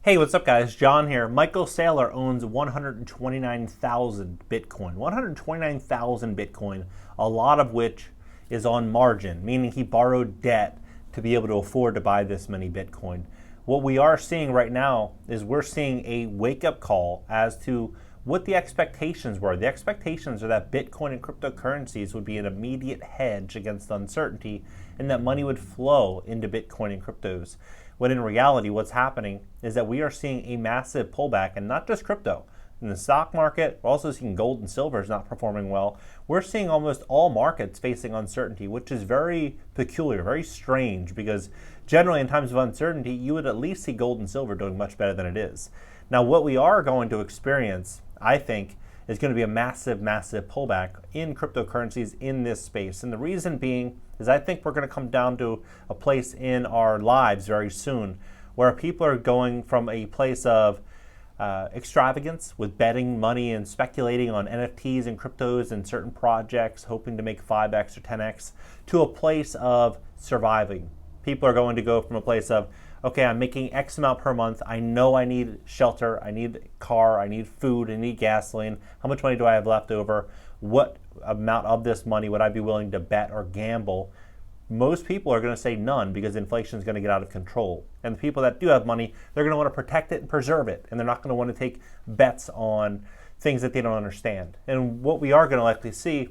Hey, what's up guys? John here. Michael Saylor owns 129,000 Bitcoin. 129,000 Bitcoin, a lot of which is on margin, meaning he borrowed debt to be able to afford to buy this many Bitcoin. What we are seeing right now is we're seeing a wake-up call as to what the expectations were. The expectations are that Bitcoin and cryptocurrencies would be an immediate hedge against uncertainty and that money would flow into Bitcoin and cryptos. When in reality, what's happening is that we are seeing a massive pullback, and not just crypto. In the stock market, we're also seeing gold and silver is not performing well. We're seeing almost all markets facing uncertainty, which is very peculiar, very strange, because generally in times of uncertainty, you would at least see gold and silver doing much better than it is. Now, what we are going to experience, I think, is going to be a massive, massive pullback in cryptocurrencies in this space. And the reason being is I think we're going to come down to a place in our lives very soon where people are going from a place of extravagance with betting money and speculating on NFTs and cryptos and certain projects, hoping to make 5x or 10x, to a place of surviving. People are going to go from a place of, okay, I'm making X amount per month. I know I need shelter, I need a car, I need food, I need gasoline. How much money do I have left over? What amount of this money would I be willing to bet or gamble? Most people are going to say none because inflation is going to get out of control. And the people that do have money, they're going to want to protect it and preserve it. And they're not going to want to take bets on things that they don't understand. And what we are going to likely see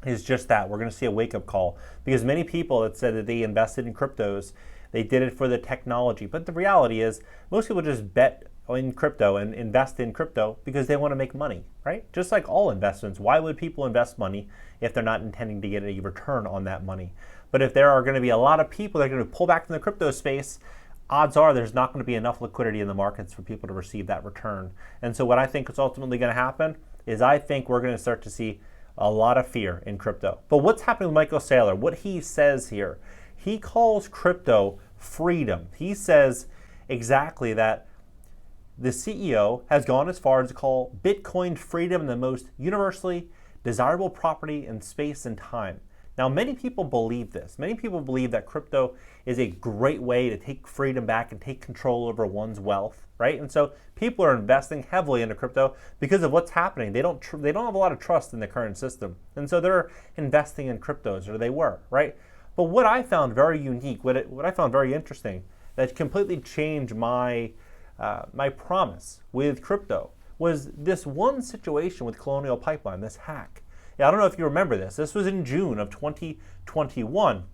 is just that. We're going to see a wake-up call because many people that said that they invested in cryptos, they did it for the technology. But the reality is most people just bet in crypto and invest in crypto because they want to make money, right? Just like all investments, why would people invest money if they're not intending to get a return on that money? But if there are going to be a lot of people that are going to pull back from the crypto space, odds are there's not going to be enough liquidity in the markets for people to receive that return. And so what I think is ultimately going to happen is I think we're going to start to see a lot of fear in crypto. But what's happening with Michael Saylor? What he says here, he calls crypto freedom. He says exactly that the CEO has gone as far as to call Bitcoin freedom the most universally desirable property in space and time. Now, many people believe this. Many people believe that crypto is a great way to take freedom back and take control over one's wealth, right? And so people are investing heavily into crypto because of what's happening. They don't have a lot of trust in the current system. And so they're investing in cryptos, or they were, right? But what I found very unique, what I found very interesting, that completely changed my promise with crypto was this one situation with Colonial Pipeline, this hack. I don't know if you remember this. This was in June of 2021.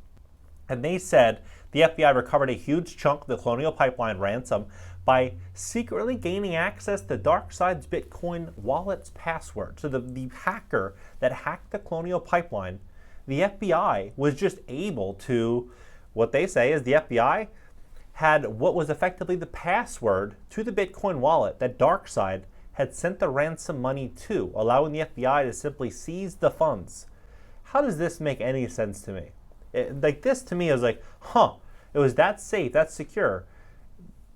And they said the FBI recovered a huge chunk of the Colonial Pipeline ransom by secretly gaining access to DarkSide's Bitcoin wallet's password. So the hacker that hacked the Colonial Pipeline, the FBI was just able to, what they say is the FBI had what was effectively the password to the Bitcoin wallet that DarkSide had sent the ransom money to, allowing the FBI to simply seize the funds. How does this make any sense to me? This to me is like, it was that safe, that secure,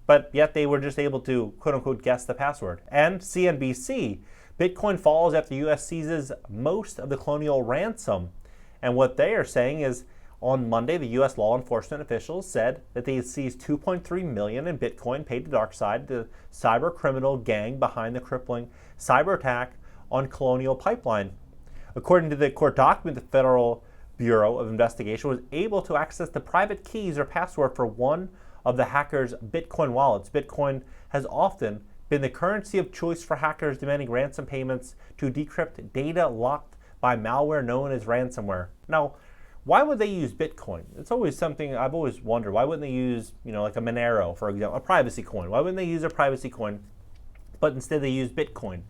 but yet they were just able to quote unquote guess the password. And CNBC, Bitcoin falls after US seizes most of the Colonial ransom. And what they are saying is, on Monday, the U.S. law enforcement officials said that they had seized $2.3 million in Bitcoin paid to DarkSide, the cyber criminal gang behind the crippling cyber attack on Colonial Pipeline. According to the court document, the Federal Bureau of Investigation was able to access the private keys or password for one of the hackers' Bitcoin wallets. Bitcoin has often been the currency of choice for hackers demanding ransom payments to decrypt data locked by malware known as ransomware. Now, why would they use Bitcoin? It's always something I've always wondered. Why wouldn't they use, like a Monero, for example, a privacy coin? Why wouldn't they use a privacy coin, but instead they use Bitcoin?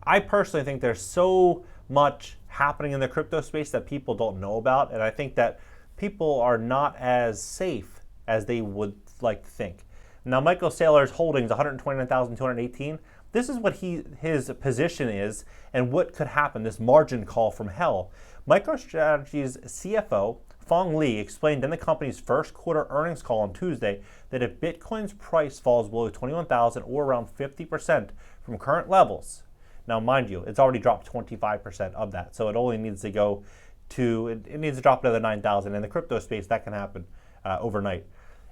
I personally think there's so much happening in the crypto space that people don't know about, and I think that people are not as safe as they would like to think. Now, Michael Saylor's holdings, 129,218. This is what his position is and what could happen, this margin call from hell. Microstrategies CFO Phong Le explained in the company's first quarter earnings call on Tuesday that if Bitcoin's price falls below 21,000 or around 50% from current levels, now mind you, it's already dropped 25% of that, so it only needs to go to, it needs to drop another 9,000. In the crypto space, that can happen overnight.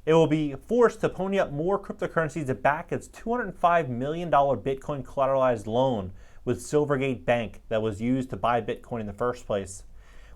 it will be forced to pony up more cryptocurrencies to back its $205 million Bitcoin collateralized loan with Silvergate Bank that was used to buy Bitcoin in the first place.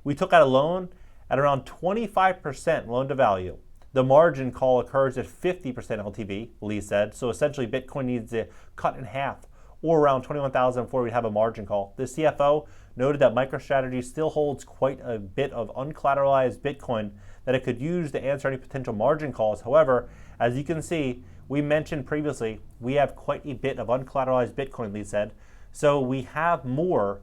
We took out a loan at around 25% loan to value. The margin call occurs at 50% LTV, Lee said, so essentially Bitcoin needs to cut in half or around 21,000 before we'd have a margin call. The CFO noted that Microstrategies still holds quite a bit of uncollateralized Bitcoin that it could use to answer any potential margin calls. However, as you can see, we mentioned previously, we have quite a bit of uncollateralized Bitcoin, Lee said, so we have more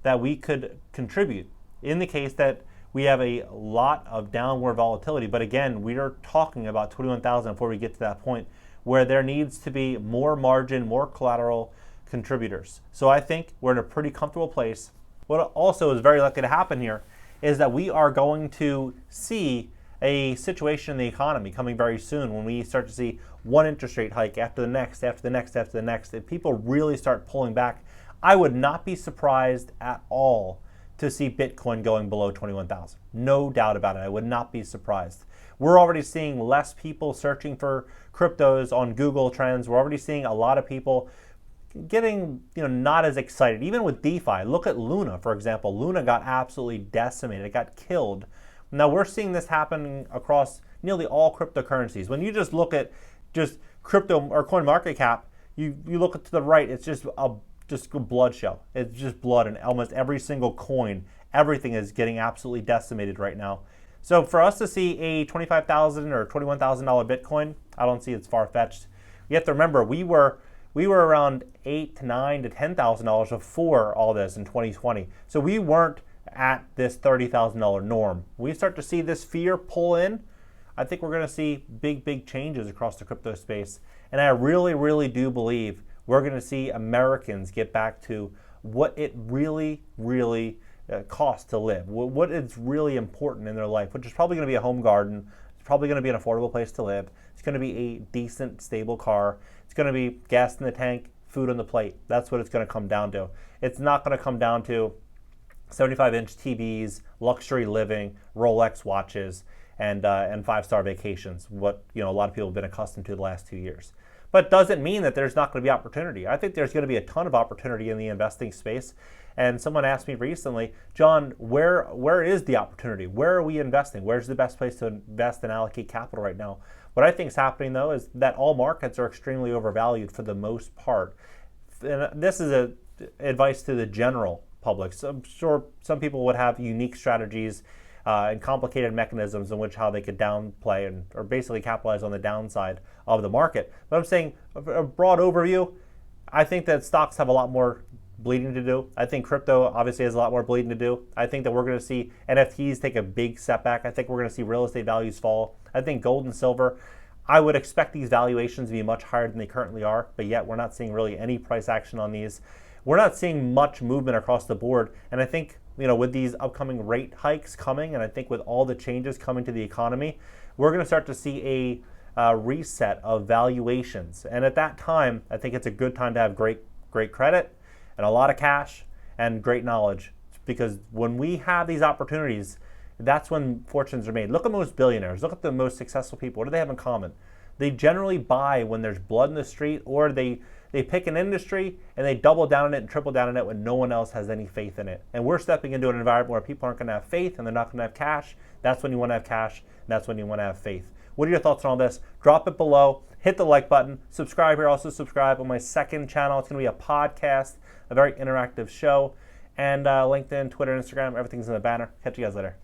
that we could contribute in the case that we have a lot of downward volatility. But again, we are talking about 21,000 before we get to that point where there needs to be more margin, more collateral contributors. So I think we're in a pretty comfortable place. What also is very likely to happen here is that we are going to see a situation in the economy coming very soon when we start to see one interest rate hike after the next, after the next, after the next. If people really start pulling back, I would not be surprised at all to see Bitcoin going below 21,000. No doubt about it. I would not be surprised. We're already seeing less people searching for cryptos on Google Trends. We're already seeing a lot of people getting not as excited. Even with DeFi, look at Luna, for example. Luna got absolutely decimated. It got killed. Now we're seeing this happening across nearly all cryptocurrencies. When you just look at just crypto or coin market cap, you look to the right, it's just a blood show. It's just blood, and almost every single coin, everything is getting absolutely decimated right now. So for us to see a $25,000 or $21,000 Bitcoin, I don't see it's far-fetched. You have to remember, we were around $8,000 to $9,000 to $10,000 before all this in 2020. So we weren't at this $30,000 norm. When we start to see this fear pull in, I think we're going to see big changes across the crypto space. And I really do believe we're going to see Americans get back to what it really costs to live, what is really important in their life, which is probably going to be a home garden. It's probably going to be an affordable place to live. It's going to be a decent, stable car. It's going to be gas in the tank, food on the plate. That's what it's going to come down to. It's not going to come down to 75-inch TVs, luxury living, Rolex watches, and 5-star vacations, what a lot of people have been accustomed to the last 2 years. But doesn't mean that there's not going to be opportunity. I think there's going to be a ton of opportunity in the investing space. And someone asked me recently, John, where is the opportunity? Where are we investing? Where's the best place to invest and allocate capital right now? What I think is happening, though, is that all markets are extremely overvalued for the most part. And this is advice to the general public. So I'm sure some people would have unique strategies and complicated mechanisms in which how they could downplay or basically capitalize on the downside of the market. But I'm saying a broad overview, I think that stocks have a lot more bleeding to do. I think crypto obviously has a lot more bleeding to do. I think that we're going to see NFTs take a big setback. I think we're going to see real estate values fall. I think gold and silver, I would expect these valuations to be much higher than they currently are, but yet we're not seeing really any price action on these. We're not seeing much movement across the board. And I think with these upcoming rate hikes coming, and I think with all the changes coming to the economy, we're going to start to see a reset of valuations. And at that time, I think it's a good time to have great credit and a lot of cash and great knowledge. Because when we have these opportunities, that's when fortunes are made. Look at most billionaires. Look at the most successful people. What do they have in common? They generally buy when there's blood in the street, or they pick an industry and they double down on it and triple down on it when no one else has any faith in it. And we're stepping into an environment where people aren't going to have faith and they're not going to have cash. That's when you want to have cash. And that's when you want to have faith. What are your thoughts on all this? Drop it below. Hit the like button. Subscribe here. Also subscribe on my second channel. It's going to be a podcast, a very interactive show. And LinkedIn, Twitter, Instagram, everything's in the banner. Catch you guys later.